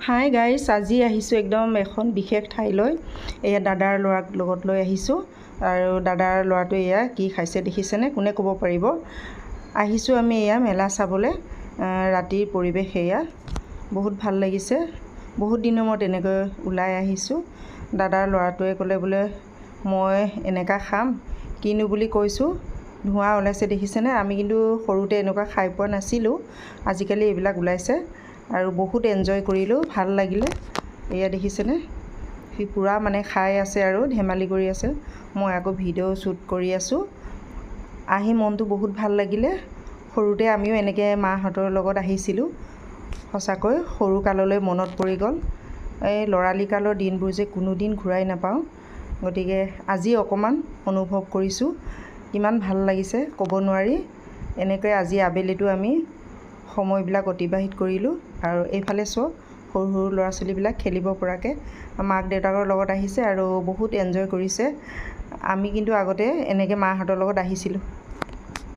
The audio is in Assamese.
হাই গাইছ, আজি আহিছোঁ একদম এখন বিশেষ ঠাইলৈ। এয়া দাদাৰ ল'ৰাক লগত লৈ আহিছোঁ আৰু দাদাৰ ল'ৰাটো এয়া কি খাইছে দেখিছেনে? কোনে ক'ব পাৰিব? আহিছোঁ আমি এয়া মেলা চাবলৈ। ৰাতিৰ পৰিৱেশ এয়া বহুত ভাল লাগিছে। বহুত দিনৰ মূৰত এনেকৈ ওলাই আহিছোঁ। দাদাৰ ল'ৰাটোৱে ক'লে বোলে মই এনেকুৱা খাম, কিনো বুলি কৈছোঁ। ধোঁৱা ওলাইছে দেখিছেনে? আমি কিন্তু সৰুতে এনেকুৱা খাই পোৱা নাছিলোঁ। আজিকালি এইবিলাক ওলাইছে আৰু বহুত এনজয় কৰিলোঁ, ভাল লাগিলে। এয়া দেখিছেনে? সি পূৰা মানে খাই আছে আৰু ধেমালি কৰি আছে। মই আকৌ ভিডিঅ' শ্বুট কৰি আছোঁ। আহি মনটো বহুত ভাল লাগিলে। সৰুতে আমিও এনেকৈ মাহঁতৰ লগত আহিছিলোঁ। সঁচাকৈ সৰুকাললৈ মনত পৰি গ'ল। এই ল'ৰালিকালৰ দিনবোৰ যে কোনোদিন ঘূৰাই নাপাওঁ। গতিকে আজি অকণমান অনুভৱ কৰিছোঁ, কিমান ভাল লাগিছে ক'ব নোৱাৰি। এনেকৈ আজি আবেলিটো আমি সময়বিলাক অতিবাহিত কৰিলোঁ। আৰু এইফালে চোৱা, সৰু সৰু ল'ৰা ছোৱালীবিলাক খেলিব পৰাকৈ মাক দেউতাকৰ লগত আহিছে আৰু বহুত এনজয় কৰিছে। আমি কিন্তু আগতে এনেকৈ মাহঁতৰ লগত আহিছিলোঁ।